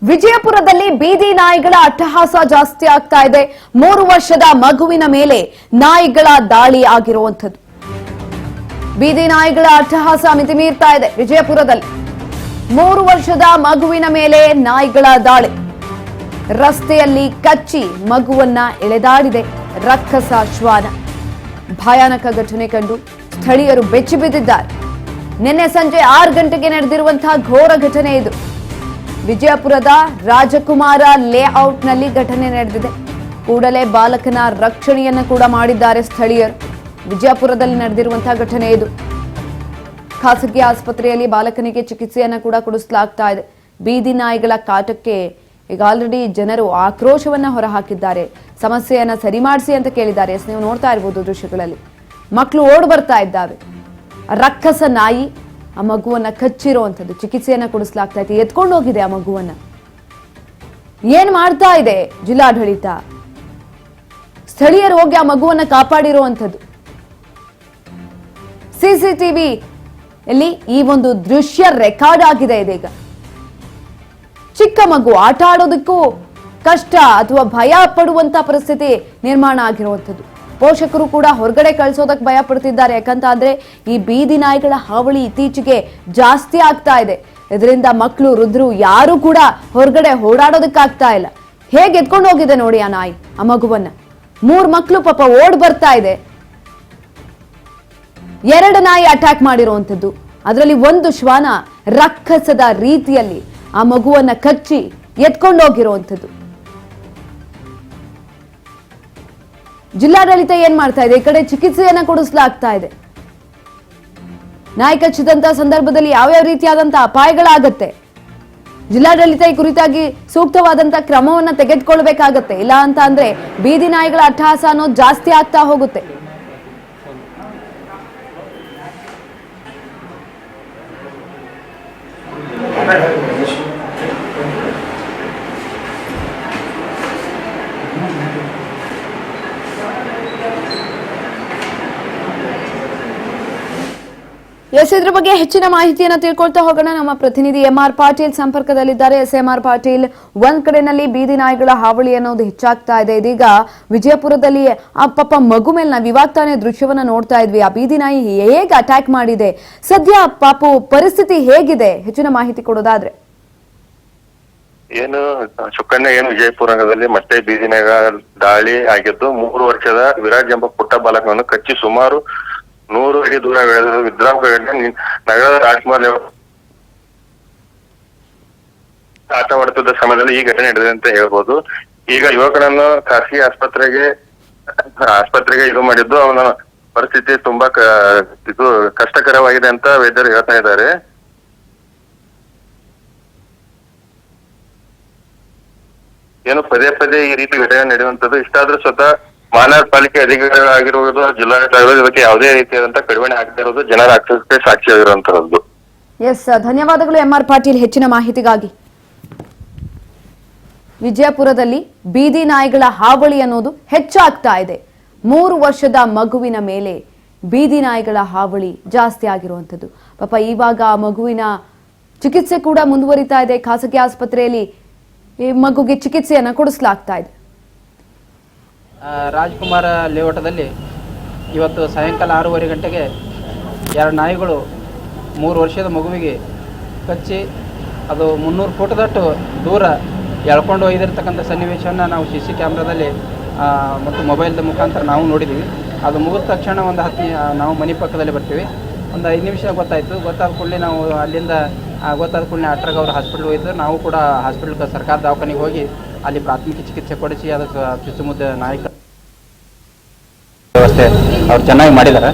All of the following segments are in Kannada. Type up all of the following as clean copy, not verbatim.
ವಿಜಯಪುರದಲ್ಲಿ ಬೀದಿ ನಾಯಿಗಳ ಅಟ್ಟಹಾಸ ಜಾಸ್ತಿ ಆಗ್ತಾ ಇದೆ. 3 ವರ್ಷದ ಮಗುವಿನ ಮೇಲೆ ನಾಯಿಗಳ ದಾಳಿ ಆಗಿರುವಂತದ್ದು. ಬೀದಿ ನಾಯಿಗಳ ಅಟ್ಟಹಾಸ ಮಿತಿಮೀರ್ತಾ ಇದೆ. ವಿಜಯಪುರದಲ್ಲಿ 3 ವರ್ಷದ ಮಗುವಿನ ಮೇಲೆ ನಾಯಿಗಳ ದಾಳಿ. ರಸ್ತೆಯಲ್ಲಿ ಕಚ್ಚಿ ಮಗುವನ್ನ ಎಳೆದಾಡಿದೆ ರಕ್ಕಸ ಶ್ವಾನ. ಭಯಾನಕ ಘಟನೆ ಕಂಡು ಸ್ಥಳೀಯರು ಬೆಚ್ಚಿಬಿದ್ದಿದ್ದಾರೆ. ನಿನ್ನೆ ಸಂಜೆ 6 ಗಂಟೆಗೆ ನಡೆದಿರುವಂತಹ ಘೋರ ಘಟನೆ ಇದು. ವಿಜಯಪುರದ ರಾಜಕುಮಾರ ಲೇಔಟ್ನಲ್ಲಿ ಘಟನೆ ನಡೆದಿದೆ. ಕೂಡಲೇ ಬಾಲಕನ ರಕ್ಷಣೆಯನ್ನು ಕೂಡ ಮಾಡಿದ್ದಾರೆ ಸ್ಥಳೀಯರು. ವಿಜಯಪುರದಲ್ಲಿ ನಡೆದಿರುವಂತಹ ಘಟನೆ ಇದು. ಖಾಸಗಿ ಆಸ್ಪತ್ರೆಯಲ್ಲಿ ಬಾಲಕನಿಗೆ ಚಿಕಿತ್ಸೆಯನ್ನು ಕೂಡ ಕೊಡಿಸಲಾಗ್ತಾ ಇದೆ. ಬೀದಿ ನಾಯಿಗಳ ಕಾಟಕ್ಕೆ ಈಗ ಆಲ್ರೆಡಿ ಜನರು ಆಕ್ರೋಶವನ್ನ ಹೊರಹಾಕಿದ್ದಾರೆ. ಸಮಸ್ಯೆಯನ್ನ ಸರಿ ಮಾಡಿಸಿ ಅಂತ ಕೇಳಿದ್ದಾರೆ. ನೀವು ನೋಡ್ತಾ ಇರಬಹುದು ದೃಶ್ಯಗಳಲ್ಲಿ ಮಕ್ಕಳು ಓಡ್ ಬರ್ತಾ ಇದ್ದಾವೆ. ರಕ್ಕಸ ನಾಯಿ ಆ ಮಗುವನ್ನ ಕಚ್ಚಿರುವಂಥದ್ದು. ಚಿಕಿತ್ಸೆಯನ್ನ ಕೊಡಿಸಲಾಗ್ತಾ ಇದೆ. ಎತ್ಕೊಂಡು ಹೋಗಿದೆ ಆ ಮಗುವನ್ನ. ಏನ್ ಮಾಡ್ತಾ ಇದೆ ಜಿಲ್ಲಾಡಳಿತ? ಸ್ಥಳೀಯರು ಹೋಗಿ ಆ ಮಗುವನ್ನ ಕಾಪಾಡಿರುವಂಥದ್ದು. ಸಿಸಿಟಿವಿ ಇಲ್ಲಿ ಈ ಒಂದು ದೃಶ್ಯ ರೆಕಾರ್ಡ್ ಆಗಿದೆ ಇದೀಗ. ಚಿಕ್ಕ ಮಗು ಆಟ ಆಡೋದಕ್ಕೂ ಕಷ್ಟ ಅಥವಾ ಭಯ ಪಡುವಂತ ಪರಿಸ್ಥಿತಿ ನಿರ್ಮಾಣ ಆಗಿರುವಂಥದ್ದು. ಪೋಷಕರು ಕೂಡ ಹೊರಗಡೆ ಕಳಿಸೋದಕ್ಕೆ ಭಯ ಪಡ್ತಿದ್ದಾರೆ. ಯಾಕಂತಂದ್ರೆ ಈ ಬೀದಿ ನಾಯಿಗಳ ಹಾವಳಿ ಇತ್ತೀಚೆಗೆ ಜಾಸ್ತಿ ಆಗ್ತಾ ಇದೆ. ಇದರಿಂದ ಮಕ್ಕಳು ವೃದ್ಧರು ಯಾರು ಕೂಡ ಹೊರಗಡೆ ಓಡಾಡೋದಕ್ಕಾಗ್ತಾ ಇಲ್ಲ. ಹೇಗೆ ಎತ್ಕೊಂಡು ಹೋಗಿದೆ ನೋಡಿ ಆ ನಾಯಿ ಆ ಮಗುವನ್ನ. 3 ಮಕ್ಕಳು ಪಾಪ ಓಡ್ ಬರ್ತಾ ಇದೆ. 2 ನಾಯಿ ಅಟ್ಯಾಕ್ ಮಾಡಿರುವಂಥದ್ದು. ಅದರಲ್ಲಿ ಒಂದು ಶ್ವಾನ ರಕ್ಕಸದ ರೀತಿಯಲ್ಲಿ ಆ ಮಗುವನ್ನ ಕಚ್ಚಿ ಎತ್ಕೊಂಡು ಹೋಗಿರುವಂಥದ್ದು. ಜಿಲ್ಲಾಡಳಿತ ಏನ್ ಮಾಡ್ತಾ ಇದೆ? ಈ ಕಡೆ ಚಿಕಿತ್ಸೆಯನ್ನ ಕೊಡಿಸಲಾಗ್ತಾ ಇದೆ. ನಾಯಿ ಕಚ್ಚಿದಂತ ಸಂದರ್ಭದಲ್ಲಿ ಯಾವ್ಯಾವ ರೀತಿಯಾದಂತಹ ಅಪಾಯಗಳಾಗತ್ತೆ, ಜಿಲ್ಲಾಡಳಿತ ಈ ಕುರಿತಾಗಿ ಸೂಕ್ತವಾದಂತಹ ಕ್ರಮವನ್ನ ತೆಗೆದುಕೊಳ್ಬೇಕಾಗತ್ತೆ. ಇಲ್ಲ ಅಂತ ಅಂದ್ರೆ ಬೀದಿ ನಾಯಿಗಳ ಅಟ್ಟಹಾಸ ಅನ್ನೋದು ಜಾಸ್ತಿ ಆಗ್ತಾ ಹೋಗುತ್ತೆ. ಇದ್ರ ಬಗ್ಗೆ ಹೆಚ್ಚಿನ ಮಾಹಿತಿಯನ್ನ ತಿಳ್ಕೊಳ್ತಾ ಹೋಗೋಣ. ನಮ್ಮ ಪ್ರತಿನಿಧಿ MR ಪಾಟೀಲ್ ಸಂಪರ್ಕದಲ್ಲಿದ್ದಾರೆ. MR ಪಾಟೀಲ್, ಒಂದ್ ಕಡೆನಲ್ಲಿ ಬೀದಿ ನಾಯಿಗಳ ಹಾವಳಿ ಅನ್ನೋದು ಹೆಚ್ಚಾಗ್ತಾ ಇದೆ. ಇದೀಗ ವಿಜಯಪುರದಲ್ಲಿ ಆ ಪಾಪ ಮಗು ಮೇಲೆ ನಾವು ಇವಾಗ ತಾನೇ ದೃಶ್ಯವನ್ನ ನೋಡ್ತಾ ಇದ್ವಿ. ಆ ಬೀದಿ ನಾಯಿ ಹೇಗೆ ಅಟ್ಯಾಕ್ ಮಾಡಿದೆ, ಸದ್ಯ ಪಾಪು ಪರಿಸ್ಥಿತಿ ಹೇಗಿದೆ? ಹೆಚ್ಚಿನ ಮಾಹಿತಿ ಕೊಡೋದಾದ್ರೆ. ಏನು ಸುಕನ್ಯಾ ವಿಜಯಪುರದಲ್ಲಿ ಮತ್ತೆ ಬೀದಿ ನಾಯಿಗಳ ದಾಳಿ ಆಗಿದ್ದು 3 ವರ್ಷದ ವಿರಾಜ್ ಎಂಬ ಪುಟ್ಟ ಬಾಲಕನನ್ನು ಕಚ್ಚಿ ಸುಮಾರು 100 ಅಡಿ ದೂರ ವಿದ್ರಾಮಗಳಿಂದ ನಗರದ ರಾಜಕುಮಾರ್ ಆಟವಾಡುತ್ತಿದ್ದ ಸಮಯದಲ್ಲಿ ಈ ಘಟನೆ ನಡೆದಿದೆ ಅಂತ ಹೇಳ್ಬೋದು. ಈಗ ಯುವಕನನ್ನು ಖಾಸಗಿ ಆಸ್ಪತ್ರೆಗೆ ಇದು ಮಾಡಿದ್ದು ಅವನ ಪರಿಸ್ಥಿತಿ ತುಂಬಾ ಇದು ಕಷ್ಟಕರವಾಗಿದೆ ಅಂತ ವೈದ್ಯರು ಹೇಳ್ತಾ ಇದ್ದಾರೆ. ಏನು ಪದೇ ಪದೇ ಈ ರೀತಿ ಘಟನೆ ನಡೆಯುವಂತದ್ದು. ಇಷ್ಟಾದ್ರೂ ಸ್ವತಃ ಮಹಾನಗರ ಪಾಲಿಕೆ ಅಧಿಕಾರಿಗಳಾಗಿರುವುದು, ಜಿಲ್ಲಾಡಳಿತ ಇದಕ್ಕೆ ಯಾವುದೇ ರೀತಿಯಾದಂತಹ ಕಡಿವಾಣ ಆಗ್ತಾ ಇರೋದು ಜನರ ಆಕ್ರೋಶಕ್ಕೆ ಸಾಕ್ಷಿಯಾಗಿರುವಂತಹದ್ದು. ಎಸ್, ಧನ್ಯವಾದಗಳು MR ಪಾಟೀಲ್ ಹೆಚ್ಚಿನ ಮಾಹಿತಿಗಾಗಿ. ವಿಜಯಪುರದಲ್ಲಿ ಬೀದಿ ನಾಯಿಗಳ ಹಾವಳಿ ಅನ್ನೋದು ಹೆಚ್ಚಾಗ್ತಾ ಇದೆ. 3 ವರ್ಷದ ಮಗುವಿನ ಮೇಲೆ ಬೀದಿ ನಾಯಿಗಳ ಹಾವಳಿ ಜಾಸ್ತಿ ಆಗಿರುವಂಥದ್ದು. ಪಾಪ ಇವಾಗ ಆ ಮಗುವಿನ ಚಿಕಿತ್ಸೆ ಕೂಡ ಮುಂದುವರಿತಾ ಇದೆ. ಖಾಸಗಿ ಆಸ್ಪತ್ರೆಯಲ್ಲಿ ಈ ಮಗುಗೆ ಚಿಕಿತ್ಸೆಯನ್ನ ಕೊಡಿಸಲಾಗ್ತಾ ಇದೆ. ರಾಜಕುಮಾರ ಲೇಔಟದಲ್ಲಿ ಇವತ್ತು ಸಾಯಂಕಾಲ 6:30 ಗಂಟೆಗೆ 2 ನಾಯಿಗಳು 3 ವರ್ಷದ ಮಗುವಿಗೆ ಕಚ್ಚಿ ಅದು 300 ಫೂಟದಷ್ಟು ದೂರ ಎಳ್ಕೊಂಡು ಒಯ್ದಿರ್ತಕ್ಕಂಥ ಸನ್ನಿವೇಶವನ್ನು ನಾವು CC ಕ್ಯಾಮ್ರಾದಲ್ಲಿ ಮತ್ತು ಮೊಬೈಲ್ದ ಮುಖಾಂತರ ನಾವು ನೋಡಿದ್ದೀವಿ. ಅದು ಮುಗಿದ ತಕ್ಷಣ ಒಂದು 10 ನಾವು ಮನೆ ಪಕ್ಕದಲ್ಲಿ ಬರ್ತೀವಿ. ಒಂದು 5 ನಿಮಿಷ ಗೊತ್ತಾಯಿತು. ಗೊತ್ತಾದ ಕೂಡಲೇ ನಾವು ಅಲ್ಲಿಂದ ಗೊತ್ತಾದ ಕೂಡಲೇ ಅಟ್ರಾಗ ಅವ್ರು ಹಾಸ್ಪಿಟ್ಲ್ ಹೋಗಿದ್ರು. ನಾವು ಕೂಡ ಹಾಸ್ಪಿಟ್ಲ್ ಸರ್ಕಾರ ದವಾಖಾನೆಗೆ ಹೋಗಿ ಅಲ್ಲಿ ಪ್ರಾಥಮಿಕ ಚಿಕಿತ್ಸೆ ಕೊಡಿಸಿ ಅದಕ್ಕೆ ಚುಚ್ಚುಮುದ್ದೆ ನಾಯಿ ವ್ಯವಸ್ಥೆ ಅವ್ರು ಚೆನ್ನಾಗಿ ಮಾಡಿದ್ದಾರೆ.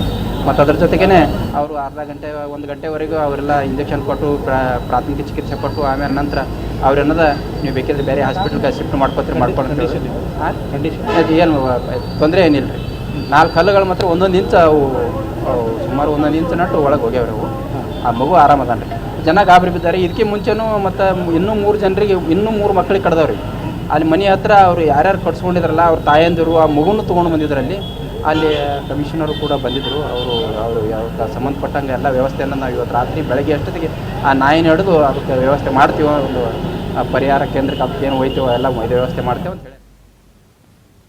ಮತ್ತು ಅದ್ರ ಜೊತೆಗೇ ಅವರು ಅರ್ಧ ಗಂಟೆ 1 ಗಂಟೆವರೆಗೂ ಅವರೆಲ್ಲ ಇಂಜೆಕ್ಷನ್ ಕೊಟ್ಟು ಪ್ರಾಥಮಿಕ ಚಿಕಿತ್ಸೆ ಕೊಟ್ಟು ಆಮೇಲೆ ನಂತರ ಅವ್ರೇನದ ನೀವು ಬೇಕಿದ್ರೆ ಬೇರೆ ಹಾಸ್ಪಿಟ್ಲ್ಗೆ ಶಿಫ್ಟ್ ಮಾಡ್ಕೊಂಡು ಏನು ತೊಂದರೆ ಏನಿಲ್ಲ ರೀ. 4 ಹಲ್ಲುಗಳು ಮಾತ್ರ 1 ಇಂಚ್ ಅವು ಸುಮಾರು 1 ಇಂಚ್ ನಟ್ಟು ಒಳಗೆ ಹೋಗ್ಯಾವ್ರಿ ಅವು. ಆ ಮಗು ಆರಾಮದಾನ್ರಿ. ಜನ ಗಾಬರಿ ಬಿದ್ದಾರೆ. ಇದಕ್ಕೆ ಮುಂಚೆನೂ ಮತ್ತು ಇನ್ನೂ 3 ಜನರಿಗೆ 3 ಮಕ್ಕಳಿಗೆ ಕಡ್ದವ್ರಿ. ಅಲ್ಲಿ ಮನೆ ಹತ್ರ ಅವರು ಯಾರ್ಯಾರು ಕಟ್ಸ್ಕೊಂಡಿದ್ರಲ್ಲ ಅವ್ರ ತಾಯಂದಿರು ಆ ಮಗುನು ತೊಗೊಂಡು ಬಂದಿದ್ರಲ್ಲಿ. ಅಲ್ಲಿ ಕಮಿಷನರು ಕೂಡ ಬಂದಿದ್ದರು. ಅವರು ಯಾವ ಸಂಬಂಧಪಟ್ಟಂಗೆ ಎಲ್ಲ ವ್ಯವಸ್ಥೆಯನ್ನು ನಾವು ಇವತ್ತು ರಾತ್ರಿ ಬೆಳಗ್ಗೆ ಅಷ್ಟೊತ್ತಿಗೆ ಆ ನಾಯಿನ ಹಿಡಿದು ಅದಕ್ಕೆ ವ್ಯವಸ್ಥೆ ಮಾಡ್ತೀವಿ. ಒಂದು ಪರಿಹಾರ ಕೇಂದ್ರಕ್ಕೆ ಅದಕ್ಕೆ ಏನು ಹೋಯ್ತೀವೋ ಎಲ್ಲ ವ್ಯವಸ್ಥೆ ಮಾಡ್ತೇವೆ ಅಂತ ಹೇಳಿ